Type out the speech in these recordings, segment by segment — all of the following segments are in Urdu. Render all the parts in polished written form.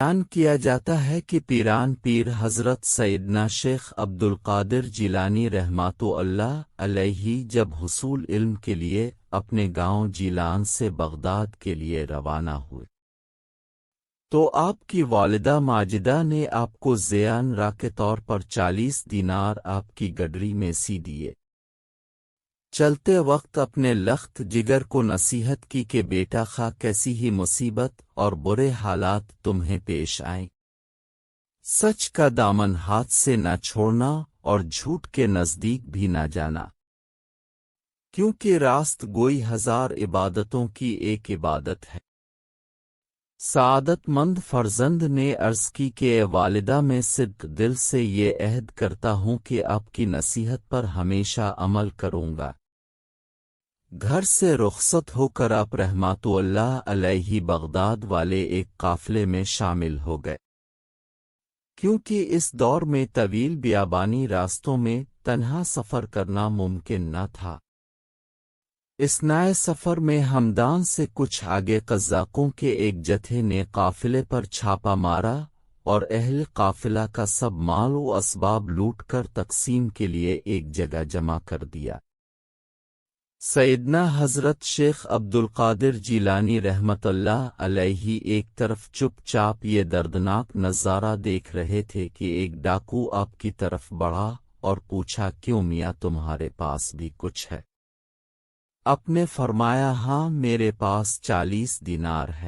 بیان کیا جاتا ہے کہ پیران پیر حضرت سیدنا شیخ عبد القادر جیلانی رحمۃ اللہ علیہ جب حصول علم کے لیے اپنے گاؤں جیلان سے بغداد کے لیے روانہ ہوئے تو آپ کی والدہ ماجدہ نے آپ کو زیان را کے طور پر 40 دینار آپ کی گڈری میں سی دیے۔ چلتے وقت اپنے لخت جگر کو نصیحت کی کہ بیٹا خواہ کیسی ہی مصیبت اور برے حالات تمہیں پیش آئیں، سچ کا دامن ہاتھ سے نہ چھوڑنا اور جھوٹ کے نزدیک بھی نہ جانا، کیونکہ راست گوئی 1000 عبادتوں کی ایک عبادت ہے۔ سعادت مند فرزند نے عرض کی کہ اے والدہ میں صدق دل سے یہ عہد کرتا ہوں کہ آپ کی نصیحت پر ہمیشہ عمل کروں گا۔ گھر سے رخصت ہو کر آپ رحمۃ اللہ علیہ بغداد والے ایک قافلے میں شامل ہو گئے، کیونکہ اس دور میں طویل بیابانی راستوں میں تنہا سفر کرنا ممکن نہ تھا۔ اس نئے سفر میں ہمدان سے کچھ آگے قزاقوں کے ایک جتھے نے قافلے پر چھاپا مارا اور اہل قافلہ کا سب مال و اسباب لوٹ کر تقسیم کے لیے ایک جگہ جمع کر دیا۔ سیدنا حضرت شیخ عبد القادر جیلانی رحمۃ اللہ علیہ ایک طرف چپ چاپ یہ دردناک نظارہ دیکھ رہے تھے کہ ایک ڈاکو آپ کی طرف بڑھا اور پوچھا، کیوں میاں تمہارے پاس بھی کچھ ہے؟ آپ نے فرمایا، ہاں میرے پاس 40 دینار ہے۔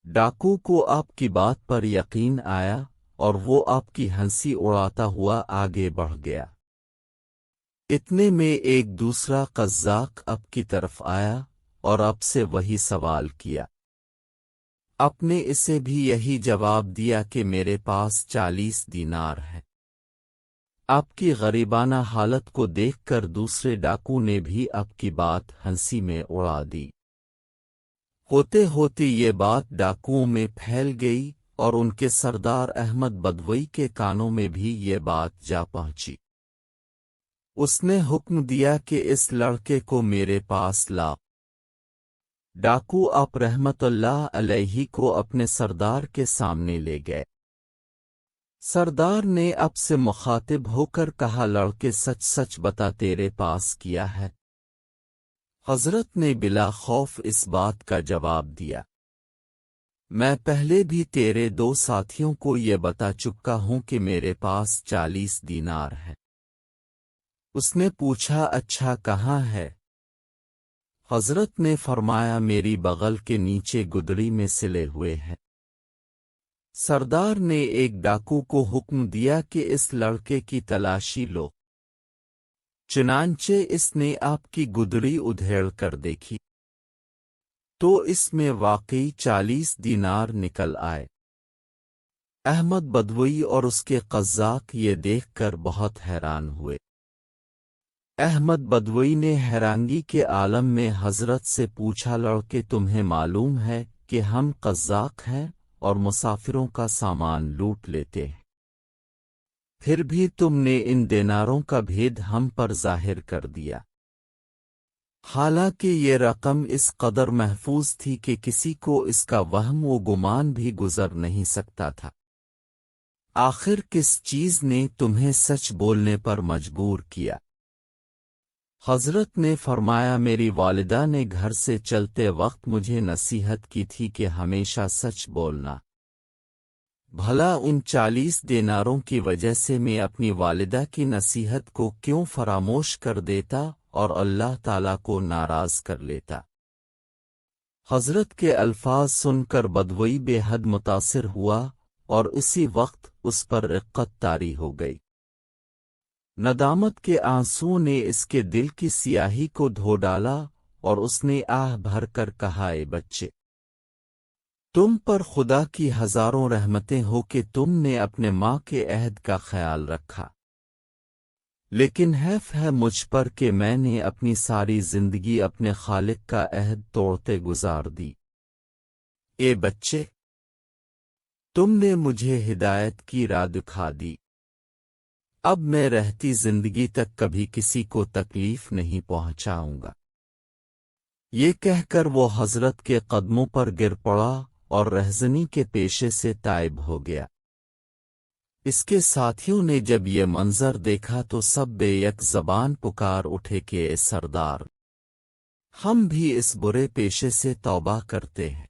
ڈاکو کو آپ کی بات پر یقین آیا اور وہ آپ کی ہنسی اڑاتا ہوا آگے بڑھ گیا۔ اتنے میں ایک دوسرا قزاق آپ کی طرف آیا اور آپ سے وہی سوال کیا۔ آپ نے اسے بھی یہی جواب دیا کہ میرے پاس 40 دینار ہے۔ آپ کی غریبانہ حالت کو دیکھ کر دوسرے ڈاکو نے بھی آپ کی بات ہنسی میں اڑا دی۔ ہوتے ہوتے یہ بات ڈاکوؤں میں پھیل گئی اور ان کے سردار احمد بدوئی کے کانوں میں بھی یہ بات جا پہنچی۔ اس نے حکم دیا کہ اس لڑکے کو میرے پاس لا۔ ڈاکو آپ رحمت اللہ علیہ کو اپنے سردار کے سامنے لے گئے۔ سردار نے اب سے مخاطب ہو کر کہا، لڑکے سچ سچ بتا، تیرے پاس کیا ہے؟ حضرت نے بلا خوف اس بات کا جواب دیا، میں پہلے بھی تیرے 2 ساتھیوں کو یہ بتا چکا ہوں کہ میرے پاس 40 دینار ہے۔ اس نے پوچھا، اچھا کہاں ہے؟ حضرت نے فرمایا، میری بغل کے نیچے گدڑی میں سلے ہوئے ہیں۔ سردار نے ایک ڈاکو کو حکم دیا کہ اس لڑکے کی تلاشی لو۔ چنانچہ اس نے آپ کی گدڑی ادھیڑ کر دیکھی تو اس میں واقعی 40 دینار نکل آئے۔ احمد بدوئی اور اس کے قزاق یہ دیکھ کر بہت حیران ہوئے۔ احمد بدوئی نے حیرانگی کے عالم میں حضرت سے پوچھا، لڑکے تمہیں معلوم ہے کہ ہم قزاق ہیں اور مسافروں کا سامان لوٹ لیتے ہیں، پھر بھی تم نے ان دیناروں کا بھید ہم پر ظاہر کر دیا، حالانکہ یہ رقم اس قدر محفوظ تھی کہ کسی کو اس کا وہم و گمان بھی گزر نہیں سکتا تھا۔ آخر کس چیز نے تمہیں سچ بولنے پر مجبور کیا؟ حضرت نے فرمایا، میری والدہ نے گھر سے چلتے وقت مجھے نصیحت کی تھی کہ ہمیشہ سچ بولنا۔ بھلا ان 40 دیناروں کی وجہ سے میں اپنی والدہ کی نصیحت کو کیوں فراموش کر دیتا اور اللہ تعالیٰ کو ناراض کر لیتا؟ حضرت کے الفاظ سن کر بدوئی بے حد متاثر ہوا اور اسی وقت اس پر رقت طاری ہو گئی۔ ندامت کے آنسو نے اس کے دل کی سیاہی کو دھو ڈالا اور اس نے آہ بھر کر کہا، اے بچے، تم پر خدا کی ہزاروں رحمتیں ہو کہ تم نے اپنے ماں کے عہد کا خیال رکھا، لیکن حیف ہے مجھ پر کہ میں نے اپنی ساری زندگی اپنے خالق کا عہد توڑتے گزار دی۔ اے بچے، تم نے مجھے ہدایت کی راہ دکھا دی، اب میں رہتی زندگی تک کبھی کسی کو تکلیف نہیں پہنچاؤں گا۔ یہ کہہ کر وہ حضرت کے قدموں پر گر پڑا اور رہزنی کے پیشے سے تائب ہو گیا۔ اس کے ساتھیوں نے جب یہ منظر دیکھا تو سب بے یک زبان پکار اٹھے کہ اے سردار، ہم بھی اس برے پیشے سے توبہ کرتے ہیں۔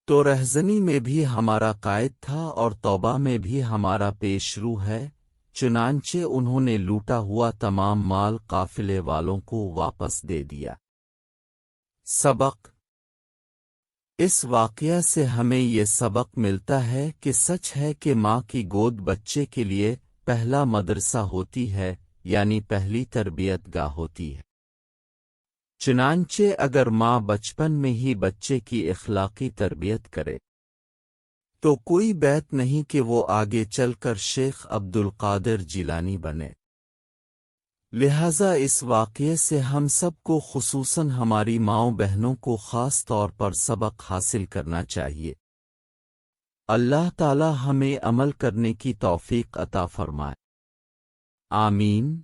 تو رہزنی میں بھی ہمارا قائد تھا اور توبہ میں بھی ہمارا پیش رو ہے، چنانچہ انہوں نے لوٹا ہوا تمام مال قافلے والوں کو واپس دے دیا۔ سبق: اس واقعہ سے ہمیں یہ سبق ملتا ہے کہ سچ ہے کہ ماں کی گود بچے کے لیے پہلا مدرسہ ہوتی ہے، یعنی پہلی تربیت گاہ ہوتی ہے۔ چنانچہ اگر ماں بچپن میں ہی بچے کی اخلاقی تربیت کرے تو کوئی بیت نہیں کہ وہ آگے چل کر شیخ عبد القادر جیلانی بنے۔ لہذا اس واقعے سے ہم سب کو، خصوصاً ہماری ماؤں بہنوں کو خاص طور پر سبق حاصل کرنا چاہیے۔ اللہ تعالی ہمیں عمل کرنے کی توفیق عطا فرمائے۔ آمین۔